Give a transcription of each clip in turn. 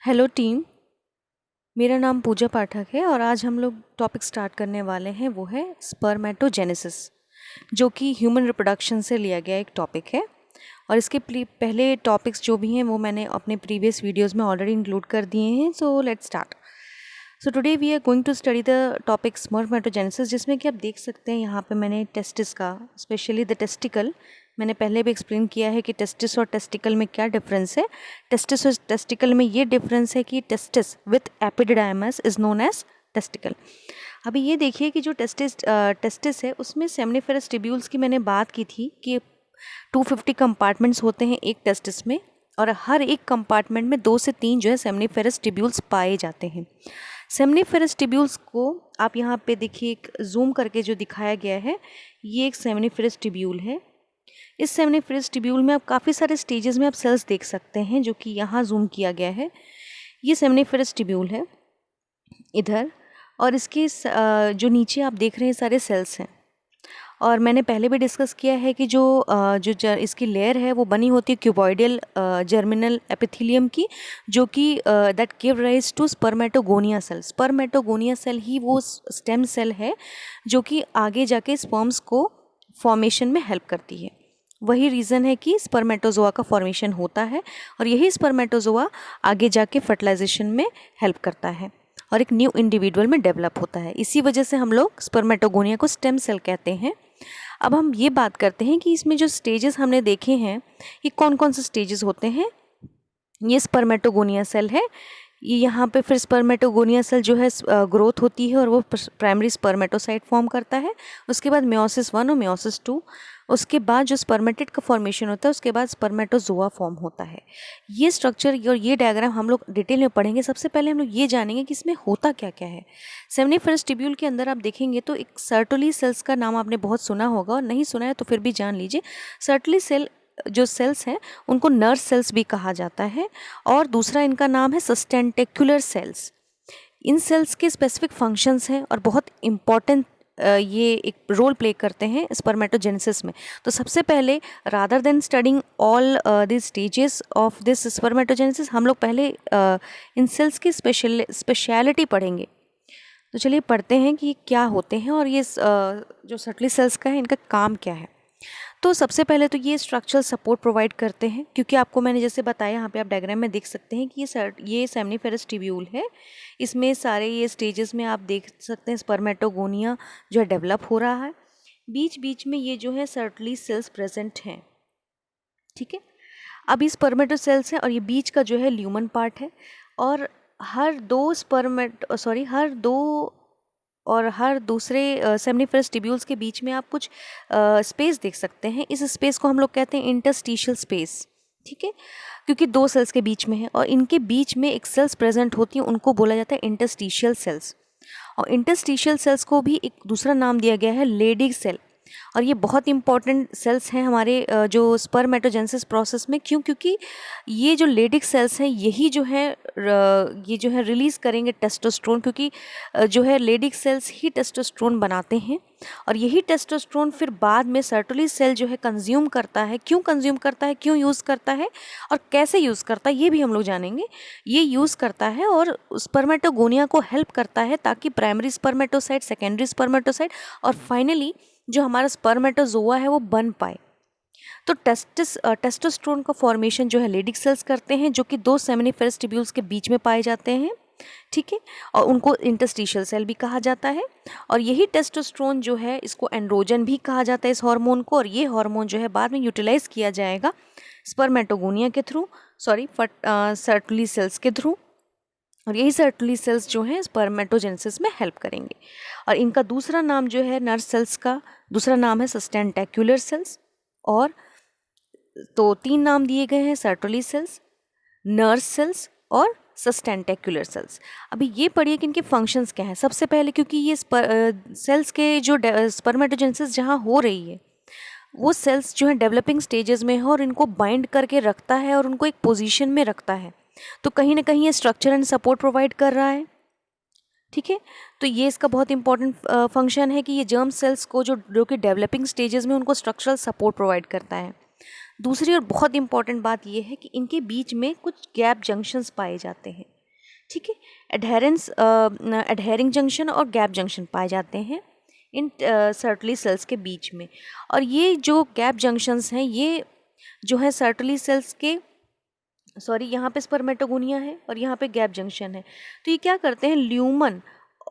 Hello team. मेरा नाम पूजा पाठक है और आज हम लोग टॉपिक स्टार्ट करने वाले हैं, वो है स्पर्मेटोजेनेसिस, जो कि ह्यूमन रिप्रोडक्शन से लिया गया एक टॉपिक है। और इसके पहले टॉपिक्स जो भी हैं वो मैंने अपने प्रीवियस वीडियोस में ऑलरेडी इंक्लूड कर दिए हैं। So let's start. So today we are going to study the topic spermatogenesis, जिसमें कि आप देख सकते हैं यहाँ पे मैंने टेस्टिस का, स्पेशली द टेस्टिकल, मैंने पहले भी एक्सप्लेन किया है कि टेस्टिस और टेस्टिकल में क्या डिफरेंस है। टेस्टिस और टेस्टिकल में ये डिफरेंस है कि testis with epididymis is known as testicle. अभी ये देखिए कि जो टेस्टिस है उसमें सेमनिफेरस ट्यूब्यूल्स की मैंने बात की थी कि 250 कंपार्टमेंट्स होते हैं एक टेस्टिस में, और हर एक कंपार्टमेंट में 2 से 3 जो है सेमनिफेरस ट्यूब्यूल्स पाए जाते हैं। सेमनिफेरस ट्यूब्यूल्स को आप यहाँ पे देखिए, एक जूम करके जो दिखाया गया है, ये एक सेमनिफेरस ट्यूब्यूल है। इस सेमनिफेरस ट्यूब्यूल में आप काफ़ी सारे स्टेजेस में आप सेल्स देख सकते हैं, जो कि यहाँ जूम किया गया है। ये सेमनिफेरस ट्यूब्यूल है इधर, और इसके जो नीचे आप देख रहे हैं सारे सेल्स हैं। और मैंने पहले भी डिस्कस किया है कि इसकी लेयर है वो बनी होती है क्यूबॉइडल जर्मिनल एपिथेलियम की, जो कि that give rise to spermatogonia cell. Spermatogonia cell ही वो स्टेम सेल है जो कि आगे जाके स्पर्म्स को फॉर्मेशन में हेल्प करती है। वही रीज़न है कि स्पर्मेटोजोआ का फॉर्मेशन होता है, और यही स्पर्मेटोजोआ आगे जाके फर्टिलाइजेशन में हेल्प करता है और एक न्यू इंडिविजुअल में डेवलप होता है। इसी वजह से हम लोग स्पर्मेटोगोनिया को स्टेम सेल कहते हैं। अब हम ये बात करते हैं कि इसमें जो स्टेजेस हमने देखे हैं, ये कौन कौन से स्टेजेस होते हैं। ये स्पर्मेटोगोनिया सेल है, ये यहाँ पे फिर स्पर्मेटोगोनिया सेल जो है ग्रोथ होती है और वो प्राइमरी स्पर्मेटोसाइट फॉर्म करता है। उसके बाद मेयोसिस 1 और मेयोसिस 2, उसके बाद जो स्पर्मेटिड का फॉर्मेशन होता है, उसके बाद स्पर्मेटोजोआ फॉर्म होता है। ये स्ट्रक्चर और ये डायग्राम हम लोग डिटेल में पढ़ेंगे। सबसे पहले हम लोग ये जानेंगे कि इसमें होता क्या क्या है। सेमनिफेरस ट्यूब्यूल के अंदर आप देखेंगे तो एक सर्टोली सेल्स का नाम आपने बहुत सुना होगा, और नहीं सुना है तो फिर भी जान लीजिए। सर्टोली सेल जो सेल्स हैं उनको नर्व सेल्स भी कहा जाता है, और दूसरा इनका नाम है सस्टेंटेक्युलर सेल्स। इन सेल्स के स्पेसिफिक फंक्शंस हैं और बहुत इम्पॉर्टेंट ये एक रोल प्ले करते हैं स्पर्मेटोजेनेसिस में। तो सबसे पहले, rather than studying all the stages of this spermatogenesis, हम लोग पहले इन सेल्स की स्पेशलिटी पढ़ेंगे। तो चलिए पढ़ते हैं कि क्या होते हैं और ये जो सर्टली सेल्स का है इनका काम क्या है। तो सबसे पहले तो ये स्ट्रक्चरल सपोर्ट प्रोवाइड करते हैं, क्योंकि आपको मैंने जैसे बताया, यहाँ पे आप डायग्राम में देख सकते हैं कि ये सेमनिफेरस ट्यूब्यूल है। इसमें सारे ये स्टेजेस में आप देख सकते हैं स्पर्मेटोगोनिया जो है डेवलप हो रहा है। बीच बीच में ये जो है सर्टली सेल्स प्रेजेंट हैं, ठीक है। अब ये स्पर्मेटो सेल्स हैं और ये बीच का जो है ल्यूमन पार्ट है, और हर दूसरे सेमनिफेरस ट्यूब्यूल्स के बीच में आप कुछ स्पेस देख सकते हैं। इस स्पेस को हम लोग कहते हैं इंटरस्टिशियल स्पेस, ठीक है, क्योंकि 2 सेल्स के बीच में है और इनके बीच में एक सेल्स प्रेजेंट होती है, उनको बोला जाता है इंटरस्टिशियल सेल्स। और इंटरस्टिशियल सेल्स को भी एक दूसरा नाम दिया गया है लेडिग सेल। और ये बहुत इंपॉर्टेंट सेल्स हैं हमारे जो स्पर्मेटोजेनेसिस प्रोसेस में। क्योंकि ये जो लेडिग सेल्स हैं यही जो है रिलीज़ करेंगे टेस्टोस्टेरोन, क्योंकि जो है लेडिग सेल्स ही टेस्टोस्टेरोन बनाते हैं, और यही टेस्टोस्टेरोन फिर बाद में सर्टोली सेल जो है कंज्यूम करता है। क्यों कंज्यूम करता है, क्यों यूज़ करता है और कैसे यूज़ करता है, ये भी हम लोग जानेंगे। ये यूज़ करता है और स्पर्मेटोगोनिया को हेल्प करता है, ताकि प्राइमरी स्पर्मेटोसाइट, सेकेंडरी स्पर्मेटोसाइट और फाइनली जो हमारा स्पर्मेटोजोआ है वो बन पाए। तो टेस्टोस्टेरोन का फॉर्मेशन जो है लेडिग सेल्स करते हैं, जो कि 2 सेमनिफेरस ट्यूब्यूल्स के बीच में पाए जाते हैं, ठीक है, और उनको इंटरस्टिशियल सेल भी कहा जाता है। और यही टेस्टोस्टेरोन जो है, इसको एंड्रोजन भी कहा जाता है इस हार्मोन को, और ये हार्मोन जो है बाद में यूटिलाइज किया जाएगा स्पर्मेटोगोनिया के थ्रू, सर्टोली सेल्स के थ्रू, और यही सर्टोली सेल्स जो हैं स्पर्मेटोजेनेसिस में हेल्प करेंगे। और इनका दूसरा नाम जो है नर्व सेल्स का दूसरा नाम है सस्टेंटेक्युलर सेल्स। और तो 3 नाम दिए गए हैं, सर्टोली सेल्स, नर्व सेल्स और सस्टेंटेक्युलर सेल्स। अभी ये पढ़िए कि इनके फंक्शंस क्या हैं। सबसे पहले, क्योंकि ये सेल्स के जो स्पर्मेटोजेनेसिस जहाँ हो रही है, वो सेल्स जो है डेवलपिंग स्टेजेस में है और इनको बाइंड करके रखता है और उनको एक पोजीशन में रखता है। तो कहीं ना कहीं ये स्ट्रक्चर एंड सपोर्ट प्रोवाइड कर रहा है, ठीक है। तो ये इसका बहुत इंपॉर्टेंट फंक्शन है कि ये जर्म सेल्स को जो कि डेवलपिंग स्टेजेस में उनको स्ट्रक्चरल सपोर्ट प्रोवाइड करता है। दूसरी और बहुत इंपॉर्टेंट बात ये है कि इनके बीच में कुछ गैप जंक्शंस पाए जाते हैं। ठीक है। एडहेरिंग जंक्शन और गैप जंक्शन पाए जाते हैं इन सर्टली सेल्स के बीच में। और ये जो गैप जंक्शंस हैं ये जो है सर्टली सेल्स के यहाँ पे स्पर्मेटोगोनिया है और यहाँ पे गैप जंक्शन है। तो ये क्या करते हैं, ल्यूमन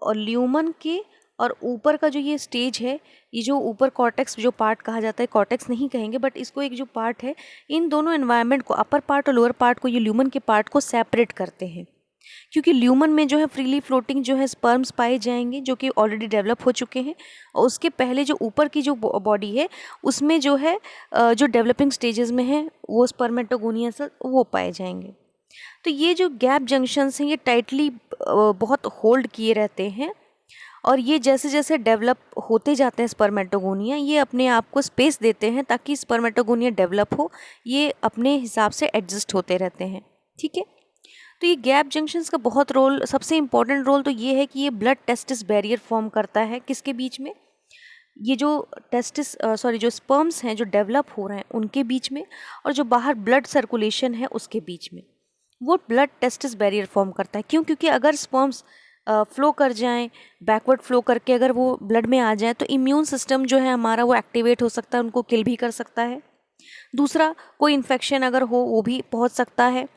और ल्यूमन के और ऊपर का जो ये स्टेज है, ये जो ऊपर कॉर्टेक्स जो पार्ट कहा जाता है, कॉर्टेक्स नहीं कहेंगे बट इसको एक जो पार्ट है, इन दोनों एनवायरनमेंट को, अपर पार्ट और लोअर पार्ट को, ये ल्यूमन के पार्ट को सेपरेट करते हैं। क्योंकि ल्यूमन में जो है फ्रीली फ्लोटिंग जो है स्पर्म्स पाए जाएंगे जो कि ऑलरेडी डेवलप हो चुके हैं, और उसके पहले जो ऊपर की जो बॉडी है उसमें जो है जो डेवलपिंग स्टेजेस में है वो स्पर्मेटोगोनिया सेल वो पाए जाएंगे। तो ये जो गैप जंक्शंस हैं ये टाइटली बहुत होल्ड किए रहते हैं, और ये जैसे जैसे डेवलप होते जाते हैं स्पर्मेटोगोनिया, ये अपने आप को स्पेस देते हैं ताकि स्पर्मेटोगोनिया डेवलप हो, ये अपने हिसाब से एडजस्ट होते रहते हैं। ठीक है। तो ये गैप जंक्शंस का बहुत रोल, सबसे इम्पॉर्टेंट रोल तो ये है कि ये ब्लड टेस्टिस बैरियर फॉर्म करता है किसके बीच में, ये जो जो स्पर्म्स हैं जो डेवलप हो रहे हैं उनके बीच में, और जो बाहर ब्लड सर्कुलेशन है उसके बीच में, वो ब्लड टेस्टिस बैरियर फॉर्म करता है। क्यों? क्योंकि अगर स्पर्म्स फ्लो कर जाएं, बैकवर्ड फ्लो करके अगर वो ब्लड में आ जाए तो इम्यून सिस्टम जो है हमारा वो एक्टिवेट हो सकता है, उनको किल भी कर सकता है। दूसरा, कोई इन्फेक्शन अगर हो वो भी पहुंच सकता है,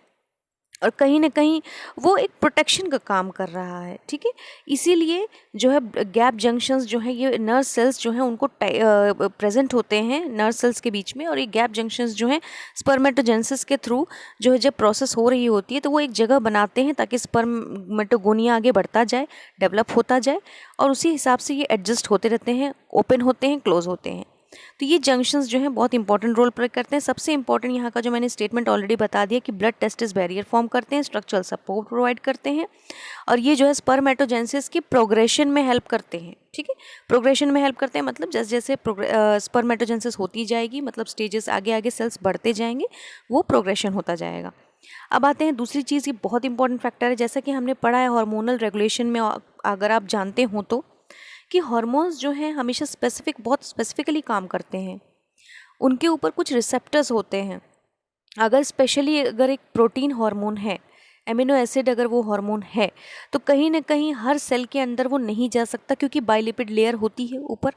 और कहीं ना कहीं वो एक प्रोटेक्शन का काम कर रहा है। ठीक है। इसीलिए जो है गैप जंक्शंस जो है ये नर्व सेल्स जो हैं उनको प्रेजेंट होते हैं नर्व सेल्स के बीच में, और ये गैप जंक्शंस जो हैं स्पर्मेटोजेनेसिस के थ्रू जो है जब प्रोसेस हो रही होती है तो वो एक जगह बनाते हैं ताकि स्पर्मेटोगोनिया आगे बढ़ता जाए, डेवलप होता जाए, और उसी हिसाब से ये एडजस्ट होते रहते हैं, ओपन होते हैं, क्लोज होते हैं। तो ये जंक्शंस जो हैं बहुत इंपॉर्टेंट रोल प्ले करते हैं। सबसे इंपॉर्टेंट यहाँ का जो मैंने स्टेटमेंट ऑलरेडी बता दिया कि ब्लड टेस्टिस बैरियर फॉर्म करते हैं, स्ट्रक्चरल सपोर्ट प्रोवाइड करते हैं, और ये जो है स्पर्मेटोजेनेसिस की प्रोग्रेशन में हेल्प करते हैं। ठीक है। प्रोग्रेशन में हेल्प करते हैं मतलब जैसे जैसे स्पर्मेटोजेनेसिस होती जाएगी, मतलब स्टेजेस आगे आगे सेल्स बढ़ते जाएंगे, वो प्रोग्रेशन होता जाएगा। अब आते हैं दूसरी चीज़, ये बहुत इंपॉर्टेंट फैक्टर है, जैसा कि हमने पढ़ा है हार्मोनल रेगुलेशन में, अगर आप जानते हो तो, कि हार्मोन्स जो हैं हमेशा बहुत स्पेसिफिकली काम करते हैं, उनके ऊपर कुछ रिसेप्टर्स होते हैं। अगर स्पेशली अगर एक प्रोटीन हार्मोन है, एमिनो एसिड अगर वो हार्मोन है, तो कहीं ना कहीं हर सेल के अंदर वो नहीं जा सकता, क्योंकि बाइलिपिड लेयर होती है ऊपर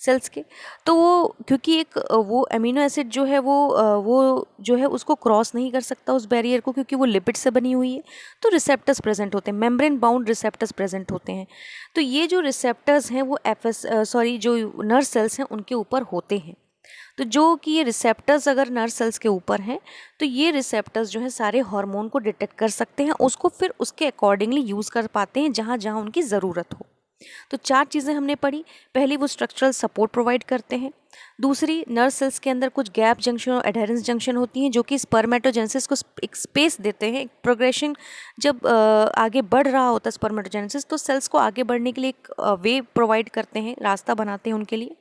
सेल्स के, तो वो क्योंकि एक वो अमीनो एसिड जो है वो जो है उसको क्रॉस नहीं कर सकता उस बैरियर को, क्योंकि वो लिपिड से बनी हुई है। तो रिसेप्टर्स प्रेजेंट होते हैं, मेम्ब्रेन बाउंड रिसेप्टर्स प्रेजेंट होते हैं। तो ये जो रिसेप्टर्स हैं वो जो नर्व सेल्स हैं उनके ऊपर होते हैं। तो जो कि ये रिसेप्टर्स अगर नर्व सेल्स के ऊपर हैं तो ये रिसेप्टर्स जो है सारे हार्मोन को डिटेक्ट कर सकते हैं, उसको फिर उसके अकॉर्डिंगली यूज़ कर पाते हैं जहाँ जहाँ उनकी ज़रूरत हो। तो 4 चीज़ें हमने पढ़ी। पहली, वो स्ट्रक्चरल सपोर्ट प्रोवाइड करते हैं। दूसरी, नर्व सेल्स के अंदर कुछ गैप जंक्शन और एडहेरेंस जंक्शन होती हैं जो कि स्पर्मेटोजेनेसिस को एक स्पेस देते हैं, एक प्रोग्रेशन। जब आगे बढ़ रहा होता है स्पर्मेटोजेनेसिस तो सेल्स को आगे बढ़ने के लिए एक वे प्रोवाइड करते हैं, रास्ता बनाते हैं उनके लिए।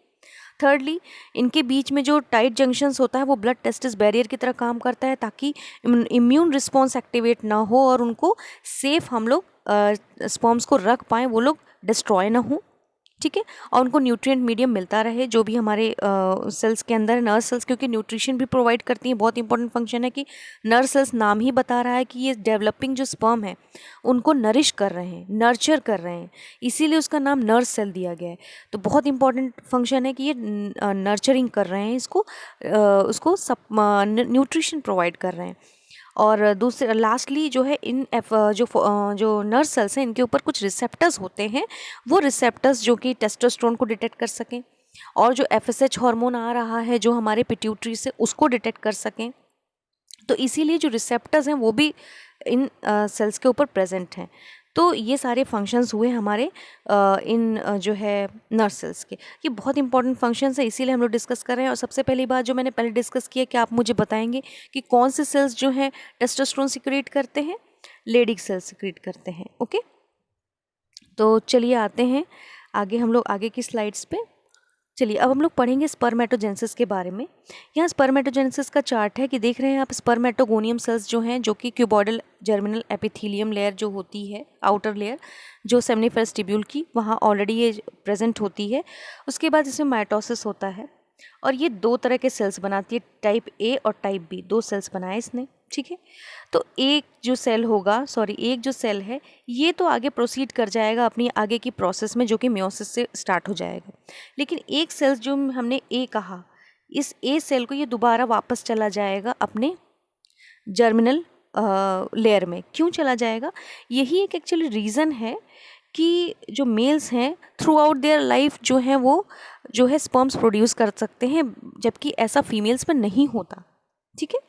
थर्डली, इनके बीच में जो टाइट जंक्शंस होता है वो ब्लड टेस्टिस बैरियर की तरह काम करता है ताकि इम्यून रिस्पॉन्स एक्टिवेट ना हो और उनको सेफ हम लोग स्पर्म्स को रख पाएँ, वो लोग डिस्ट्रॉय ना हो। ठीक है। और उनको न्यूट्रिएंट मीडियम मिलता रहे जो भी हमारे सेल्स के अंदर, नर्व सेल्स क्योंकि न्यूट्रिशन भी प्रोवाइड करती हैं। बहुत इंपॉर्टेंट फंक्शन है कि नर्व सेल्स नाम ही बता रहा है कि ये डेवलपिंग जो स्पर्म है उनको नरिश कर रहे हैं, नर्चर कर रहे हैं, इसीलिए उसका नाम नर्व सेल दिया गया है। तो बहुत इंपॉर्टेंट फंक्शन है कि ये नर्चरिंग कर रहे हैं, इसको उसको सब न्यूट्रिशन प्रोवाइड कर रहे हैं। और दूसरे लास्टली जो है इन जो नर्व सेल्स हैं इनके ऊपर कुछ रिसेप्टर्स होते हैं, वो रिसेप्टर्स जो कि टेस्टोस्टेरोन को डिटेक्ट कर सकें और जो FSH हार्मोन आ रहा है जो हमारे पिट्यूटरी से उसको डिटेक्ट कर सकें। तो इसीलिए जो रिसेप्टर्स हैं वो भी इन सेल्स के ऊपर प्रेजेंट हैं। तो ये सारे फंक्शंस हुए हमारे इन जो है नर्व सेल्स के। ये बहुत इंपॉर्टेंट फंक्शंस है, इसीलिए हम लोग डिस्कस कर रहे हैं। और सबसे पहली बात जो मैंने पहले डिस्कस किया कि आप मुझे बताएंगे कि कौन से सेल्स जो हैं टेस्टोस्टेरोन सिक्रीट करते हैं, लेडिक सेल्स सिक्रीट करते हैं। ओके, तो चलिए आते हैं आगे, हम लोग आगे की स्लाइड्स पे। चलिए अब हम लोग पढ़ेंगे स्पर्मेटोजेनेसिस के बारे में। यहाँ स्पर्मेटोजेनेसिस का चार्ट है कि देख रहे हैं आप, स्पर्मेटोगोनियम सेल्स जो हैं जो कि क्यूबॉइडल जर्मिनल एपिथेलियम लेयर जो होती है, आउटर लेयर जो सेमिनिफरस ट्यूब्यूल की, वहाँ ऑलरेडी ये प्रेजेंट होती है। उसके बाद इसमें माइटोसिस होता है। और ये दो तरह के सेल्स बनाती है, टाइप ए और टाइप बी, दो सेल्स बनाए इसने, ठीक है। तो एक जो सेल है ये तो आगे प्रोसीड कर जाएगा अपनी आगे की प्रोसेस में, जो कि मियोसिस से स्टार्ट हो जाएगा। लेकिन एक सेल जो हमने ए कहा, इस ए सेल को ये दोबारा वापस चला जाएगा अपने जर्मिनल लेयर में। क्यों चला जाएगा? यही एक एक्चुअली रीज़न है कि जो मेल्स हैं थ्रू आउट देयर लाइफ जो है वो जो है स्पर्म्स प्रोड्यूस कर सकते हैं, जबकि ऐसा फीमेल्स में नहीं होता, ठीक है।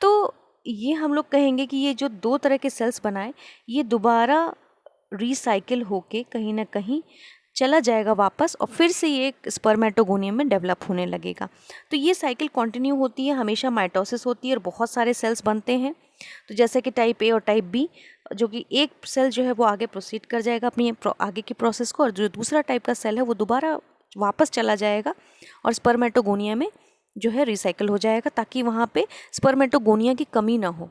तो ये हम लोग कहेंगे कि ये जो दो तरह के सेल्स बनाए ये दोबारा रिसाइकिल होके कहीं ना कहीं चला जाएगा वापस, और फिर से ये एक स्पर्मेटोगोनियम में डेवलप होने लगेगा। तो ये साइकिल कंटिन्यू होती है, हमेशा माइटोसिस होती है और बहुत सारे सेल्स बनते हैं। तो जैसे कि टाइप ए और टाइप बी, जो कि एक सेल जो है वो आगे प्रोसीड कर जाएगा अपनी आगे की प्रोसेस को, और जो दूसरा टाइप का सेल है वो दोबारा वापस चला जाएगा और स्पर्मेटोगोनिया में जो है रिसाइकिल हो जाएगा, ताकि वहाँ पे स्पर्मेटोगोनिया की कमी ना हो,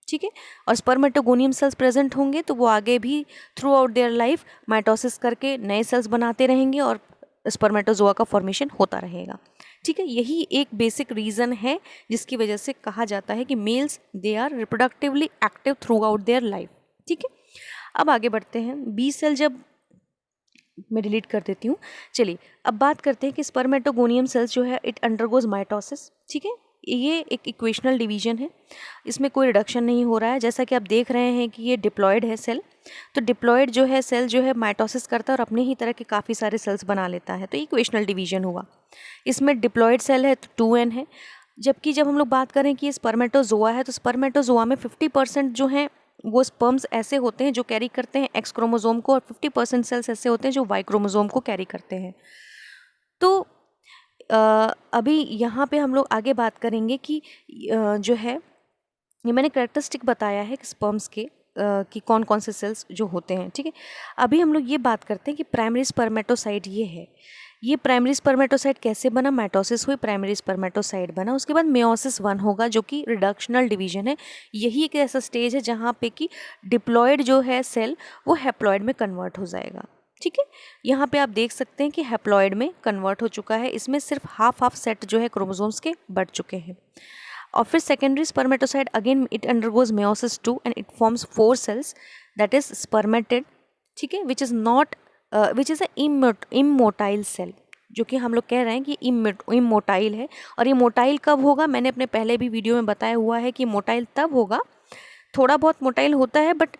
ठीक है। और स्पर्मेटोगोनियम सेल्स प्रेजेंट होंगे तो वो आगे भी through out their life mitosis करके नए सेल्स बनाते रहेंगे और स्पर्मेटोजोआ का फॉर्मेशन होता रहेगा, ठीक है। यही एक बेसिक रीज़न है जिसकी वजह से कहा जाता है कि males they are reproductively active throughout their life, ठीक है। अब आगे बढ़ते हैं। बी सेल जब मैं डिलीट कर देती हूँ। चलिए अब बात करते हैं कि स्पर्मेटोगोनियम सेल्स जो है इट अंडरगोज माइटोसिस, ठीक है। ये एक इक्वेशनल डिवीजन है, इसमें कोई रिडक्शन नहीं हो रहा है। जैसा कि आप देख रहे हैं कि ये डिप्लॉयड है सेल, तो डिप्लॉयड जो है सेल जो है माइटोसिस करता है और अपने ही तरह के काफ़ी सारे सेल्स बना लेता है, तो इक्वेशनल डिवीजन हुआ। इसमें डिप्लॉयड सेल है तो 2n है, जबकि जब हम लोग बात करें कि ये स्पर्मेटोजोआ है तो स्पर्मेटोजोआ में 50% जो है वो स्पर्म्स ऐसे होते हैं जो कैरी करते हैं एक्स क्रोमोसोम को, और 50% सेल्स ऐसे होते हैं जो वाई क्रोमोसोम को कैरी करते हैं। तो अभी यहाँ पे हम लोग आगे बात करेंगे कि जो है ये मैंने कैरेक्टरिस्टिक बताया है स्पर्म्स के कि कौन कौन से सेल्स जो होते हैं, ठीक है। अभी हम लोग ये बात करते हैं कि प्राइमरी स्पर्मेटोसाइट ये है। ये प्राइमरी स्पर्मेटोसाइट कैसे बना? माइटोसिस हुई, प्राइमरी स्पर्मेटोसाइट बना, उसके बाद मेयोसिस 1 होगा जो कि रिडक्शनल डिवीजन है। यही एक ऐसा स्टेज है जहाँ पे कि डिप्लॉयड जो है सेल वो हैप्लॉयड में कन्वर्ट हो जाएगा, ठीक है। यहाँ पे आप देख सकते हैं कि हैप्लॉयड में कन्वर्ट हो चुका है, इसमें सिर्फ हाफ सेट जो है क्रोमोसोम्स के बढ़ चुके हैं। और फिर secondary spermatocyte again it undergoes meiosis 2 and it forms 4 cells that is spermatid, ठीक है, which is a immotile cell, जो कि हम लोग कह रहे हैं कि इमोटाइल है। और ये मोटाइल कब होगा? मैंने अपने पहले भी वीडियो में बताया हुआ है कि मोटाइल तब होगा, थोड़ा बहुत मोटाइल होता है बट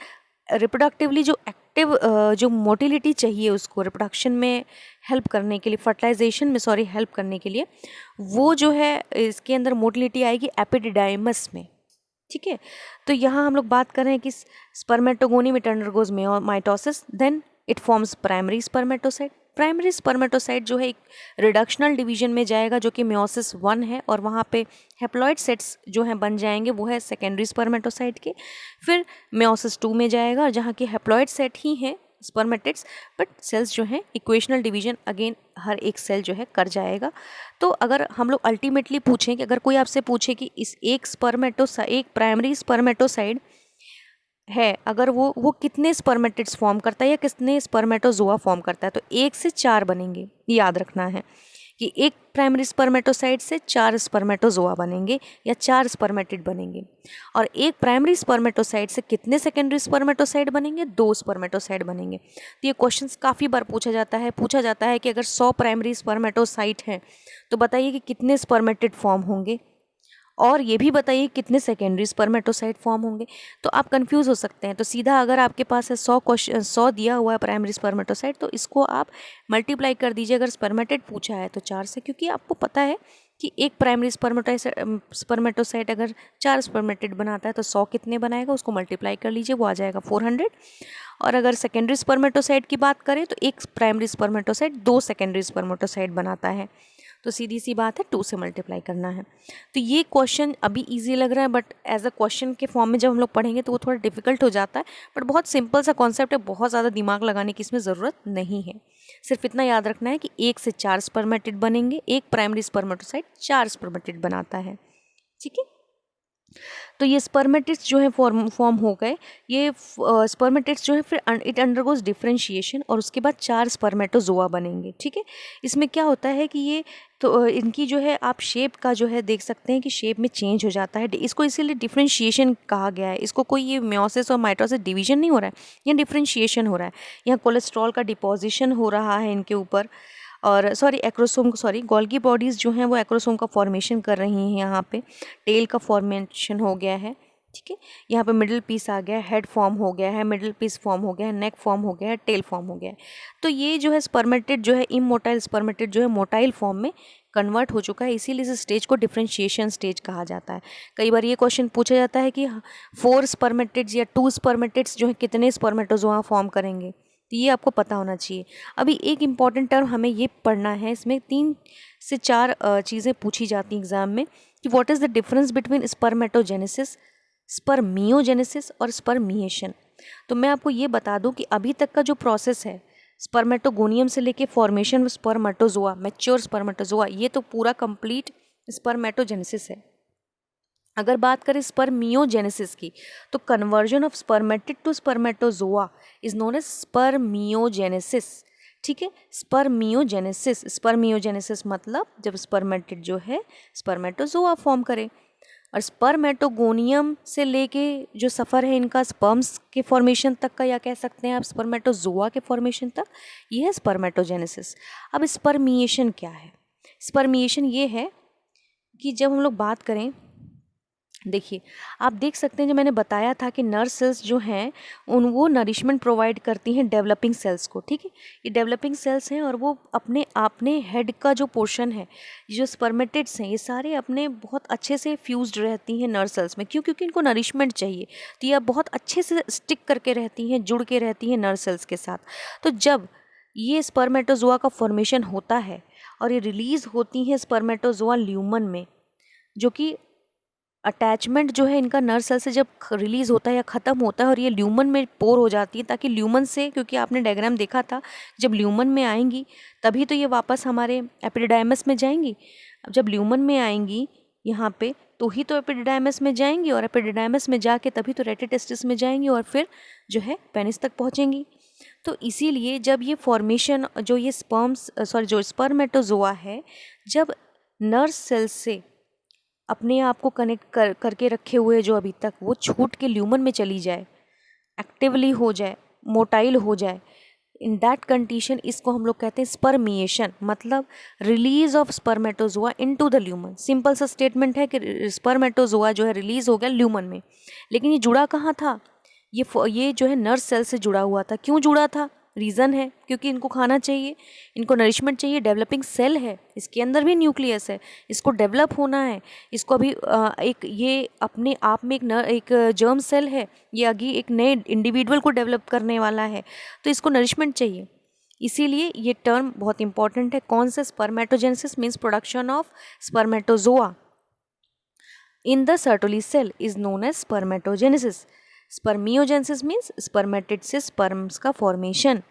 रिप्रोडक्टिवली जो एक्टिव जो मोटिलिटी चाहिए उसको रिप्रोडक्शन में हेल्प करने के लिए, फर्टिलाइजेशन में हेल्प करने के लिए, वो जो है इसके अंदर मोटिलिटी आएगी एपिडिडाइमस में, ठीक है। तो यहाँ हम लोग बात कर रहे हैं कि spermatogonium it undergoes mitosis, then it forms primary spermatocyte. Primary spermatocyte जो है एक रिडक्शनल डिवीजन में जाएगा जो कि मेयोसिस 1 है, और वहाँ पे हैप्लॉइड सेट्स जो हैं बन जाएंगे, वो है सेकेंडरी स्पर्मेटोसाइट के। फिर मेयोसिस 2 में जाएगा जहाँ की हैप्लॉइड सेट ही हैं स्पर्मेटिड्स, बट सेल्स जो हैं इक्वेशनल डिवीजन अगेन हर एक सेल जो है कर जाएगा। तो अगर हम लोग अल्टीमेटली पूछें कि अगर कोई आपसे पूछे कि इस एक प्राइमरी स्पर्मेटोसाइट है, अगर वो कितने स्पर्मेटिड्स फॉर्म करता है या कितने स्पर्मेटोजोआ फॉर्म करता है, तो 1 से 4 बनेंगे। याद रखना है कि एक प्राइमरी स्पर्मेटोसाइट से 4 स्पर्मेटोजोआ बनेंगे या 4 स्पर्मेटिड बनेंगे। और एक प्राइमरी स्पर्मेटोसाइट से कितने सेकेंडरी स्पर्मेटोसाइट बनेंगे? 2 स्पर्मेटोसाइट बनेंगे। तो ये क्वेश्चन काफ़ी बार पूछा जाता है कि अगर 100 प्राइमरी स्पर्मेटोसाइट हैं तो बताइए कि कितने स्पर्मेटिड फॉर्म होंगे, और ये भी बताइए कितने सेकेंडरी स्पर्मेटोसाइट फॉर्म होंगे। तो आप कंफ्यूज हो सकते हैं। तो सीधा अगर आपके पास है 100 दिया हुआ है प्राइमरी स्पर्मेटोसाइट, तो इसको आप मल्टीप्लाई कर दीजिए। अगर स्पर्मेटेड पूछा है तो 4 से, क्योंकि आपको पता है कि एक प्राइमरी स्पर्मेटोसाइट अगर 4 स्पर्मेटेड बनाता है तो 100 कितने बनाएगा, उसको मल्टीप्लाई कर लीजिए, वो आ जाएगा 400। और अगर सेकेंडरी स्पर्मेटोसाइट की बात करें तो एक प्राइमरी स्पर्मेटोसाइट 2 सेकेंडरी स्पर्मेटोसाइट बनाता है, तो सीधी सी बात है 2 से मल्टीप्लाई करना है। तो ये क्वेश्चन अभी इजी लग रहा है, बट एज अ क्वेश्चन के फॉर्म में जब हम लोग पढ़ेंगे तो वो थोड़ा डिफिकल्ट हो जाता है। बट बहुत सिंपल सा कॉन्सेप्ट है, बहुत ज़्यादा दिमाग लगाने की इसमें ज़रूरत नहीं है। सिर्फ इतना याद रखना है कि 1 से 4 स्पर्मेटिड बनेंगे, एक प्राइमरी स्पर्मेटोसाइट 4 स्पर्मेटिड बनाता है, ठीक है। तो ये स्पर्मेटिड्स जो है फॉर्म हो गए। ये स्पर्मेटिड्स जो है फिर इट अंडरगोज डिफरेंशिएशन और उसके बाद 4 स्पर्मेटोजोआ बनेंगे। ठीक है, इसमें क्या होता है कि ये तो इनकी जो है आप शेप का जो है देख सकते हैं कि शेप में चेंज हो जाता है। इसको इसीलिए डिफरेंशिएशन कहा गया है। इसको कोई ये मियोसिस और माइटोसिस डिवीजन नहीं हो रहा है, यहाँ डिफरेंशिएशन हो रहा है। यहाँ कोलेस्ट्रॉल का डिपोजिशन हो रहा है इनके ऊपर, और गोल्गी बॉडीज़ जो हैं वो एक्रोसोम का फॉर्मेशन कर रही हैं। यहाँ पे टेल का फॉर्मेशन हो गया है। ठीक है, यहाँ पे मिडिल पीस आ गया है, हेड फॉर्म हो गया है, मिडिल पीस फॉर्म हो गया है, नेक फॉर्म हो गया है, टेल फॉर्म हो गया है। तो ये जो है स्पर्मेटिड जो है इमोटाइल स्पर्मेटिड जो है मोटाइल फॉर्म में कन्वर्ट हो चुका है, इसीलिए इस स्टेज को डिफरेंशिएशन स्टेज कहा जाता है। कई बार ये क्वेश्चन पूछा जाता है कि 4 स्पर्मेटिड्स या 2 स्पर्मेटिड्स जो है कितने स्पर्मेटोजोआ फॉर्म करेंगे, तो ये आपको पता होना चाहिए। अभी एक इम्पॉर्टेंट टर्म हमें ये पढ़ना है, इसमें 3 से 4 चीज़ें पूछी जाती हैं एग्जाम में कि what is the difference between spermatogenesis, spermiogenesis और स्पर्मिएशन। तो मैं आपको ये बता दूं कि अभी तक का जो प्रोसेस है स्पर्मेटोगोनियम से लेके फॉर्मेशन स्पर्मेटोजोआ, मैच्योर स्पर्मेटोजोआ, ये तो पूरा कंप्लीट स्पर्मेटोजेनेसिस है। अगर बात करें स्पर्मियोजेनेसिस की, तो conversion of spermatid to spermatozoa is known as spermiogenesis. ठीक है, स्पर्मियोजेनेसिस मतलब जब स्पर्मेटिड जो है स्पर्मेटोजोआ फॉर्म करे, और स्पर्मेटोगोनियम से लेके जो सफ़र है इनका स्पर्म्स के फॉर्मेशन तक का, या कह सकते हैं आप स्पर्मेटोजोआ के फॉर्मेशन तक, ये है स्पर्मेटोजेनेसिस। अब स्पर्मिएशन क्या है? स्पर्मिएशन ये है कि जब हम लोग बात करें, देखिए आप देख सकते हैं जो मैंने बताया था कि नर्व सेल्स जो हैं वो नरिशमेंट प्रोवाइड करती हैं डेवलपिंग सेल्स को। ठीक है, ये डेवलपिंग सेल्स हैं और वो अपने हेड का जो पोर्शन है, जो स्पर्मेटिड्स हैं, ये सारे अपने बहुत अच्छे से फ्यूज्ड रहती हैं नर्व सेल्स में। क्यों? क्योंकि इनको नरिशमेंट चाहिए, तो ये बहुत अच्छे से स्टिक करके रहती हैं, जुड़ के रहती हैं नर्व सेल्स के साथ। तो जब ये स्पर्मेटोजोआ का फॉर्मेशन होता है और ये रिलीज़ होती हैं स्पर्मेटोजोआ ल्यूमन में, जो कि अटैचमेंट जो है इनका नर्व सेल से जब रिलीज़ होता है या ख़त्म होता है और ये ल्यूमन में पोर हो जाती है, ताकि ल्यूमन से, क्योंकि आपने डायग्राम देखा था, जब ल्यूमन में आएंगी तभी तो ये वापस हमारे एपिडिडाइमस में जाएंगी। अब जब ल्यूमन में आएंगी यहाँ पे, तो ही तो एपिडिडाइमस में जाएंगी, और एपिडिडाइमस में जाके तभी तो रेटिटेस्टिस में जाएंगी, और फिर जो है पेनिस तक पहुँचेंगी। तो इसीलिए जब ये फॉर्मेशन जो ये जो स्पर्मेटोजोआ है, जब नर्व सेल से अपने आप को कनेक्ट करके रखे हुए जो अभी तक, वो छूट के ल्यूमन में चली जाए, एक्टिवली हो जाए, मोटाइल हो जाए, इन दैट कंडीशन इसको हम लोग कहते हैं स्पर्मिएशन, मतलब release of spermatozoa into the lumen. Simple सा स्टेटमेंट है कि स्पर्मेटोजोआ जो है रिलीज हो गया ल्यूमन में, लेकिन ये जुड़ा कहाँ था? ये जो है नर्व सेल से जुड़ा हुआ था। क्यों जुड़ा था? रीज़न है क्योंकि इनको खाना चाहिए, इनको नरिशमेंट चाहिए। डेवलपिंग सेल है, इसके अंदर भी न्यूक्लियस है, इसको डेवलप होना है। इसको अभी ये अपने आप में एक जर्म सेल है, ये आगे एक नए इंडिविजुअल को डेवलप करने वाला है, तो इसको नरिशमेंट चाहिए। इसीलिए ये टर्म बहुत इंपॉर्टेंट है। कौन सा? Spermatogenesis means production of spermatozoa in the Sertoli cell is known as spermatogenesis. Spermiogenesis means spermatid से स्पर्म्स का फॉर्मेशन।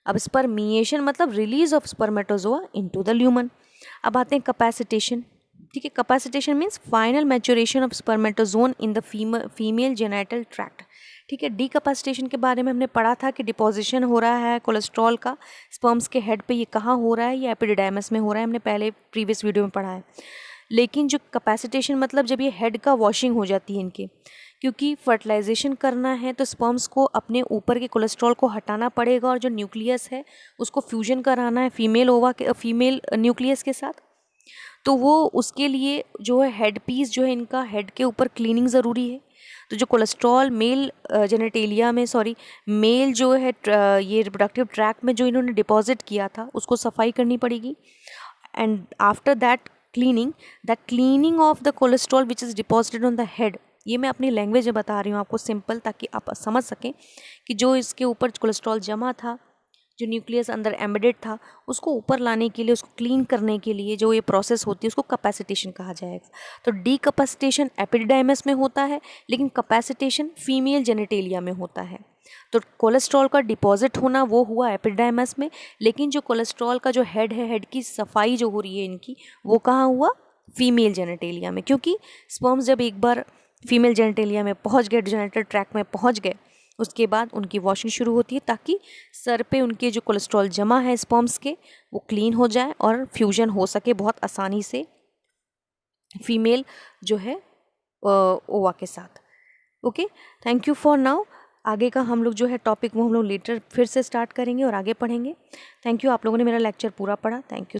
अब स्पर्मिएशन मतलब release of spermatozoa into the lumen. अब आते हैं कैपेसिटेशन। ठीक है, capacitation means final maturation of spermatozoon in the female genital tract. ठीक है, डीकैपेसिटेशन के बारे में हमने पढ़ा था कि डिपोजिशन हो रहा है कोलेस्ट्रॉल का स्पर्म्स के हेड पे, ये कहाँ हो रहा है? ये एपिडिडाइमस में हो रहा है, हमने पहले प्रीवियस वीडियो में पढ़ा है। लेकिन जो कैपेसिटेशन मतलब जब ये हेड का वॉशिंग हो जाती है इनके, क्योंकि फर्टिलाइजेशन करना है तो स्पर्म्स को अपने ऊपर के कोलेस्ट्रॉल को हटाना पड़ेगा, और जो न्यूक्लियस है उसको फ्यूजन कराना है फीमेल न्यूक्लियस के साथ। तो वो उसके लिए जो है हेड पीस जो है इनका, हेड के ऊपर क्लीनिंग ज़रूरी है। तो जो कोलेस्ट्रॉल मेल जो है ये रिप्रोडक्टिव ट्रैक्ट में जो इन्होंने डिपॉजिट किया था, उसको सफाई करनी पड़ेगी। And after that cleaning of the cholesterol which is deposited on the head, ये मैं अपनी लैंग्वेज में बता रही हूँ आपको सिंपल, ताकि आप समझ सकें कि जो इसके ऊपर कोलेस्ट्रॉल जमा था, जो न्यूक्लियस अंदर एम्बेडेड था, उसको ऊपर लाने के लिए, उसको क्लीन करने के लिए जो ये प्रोसेस होती है उसको कैपेसिटेशन कहा जाएगा। तो डीकैपेसिटेशन एपिडिडाइमस में होता है, लेकिन कैपेसिटेशन फीमेल जेनिटेलिया में होता है। तो कोलेस्ट्रॉल का डिपॉजिट होना वो हुआ एपिडिडाइमस में, लेकिन जो कोलेस्ट्रॉल का जो हेड है, हेड की सफाई जो हो रही है इनकी, वो कहाँ हुआ? फीमेल जेनिटेलिया में। क्योंकि स्पर्म्स जब एक बार फीमेल जेनिटेलिया में पहुंच गए, जेनिटल ट्रैक में पहुंच गए, उसके बाद उनकी वॉशिंग शुरू होती है ताकि सर पे उनके जो कोलेस्ट्रॉल जमा है स्पर्म्स के वो क्लीन हो जाए और फ्यूजन हो सके बहुत आसानी से फीमेल जो है ओवा के साथ। Okay, thank you for now. आगे का हम लोग जो है टॉपिक वो हम लोग लेटर फिर से स्टार्ट करेंगे और आगे पढ़ेंगे। थैंक यू, आप लोगों ने मेरा लेक्चर पूरा पढ़ा, थैंक यू।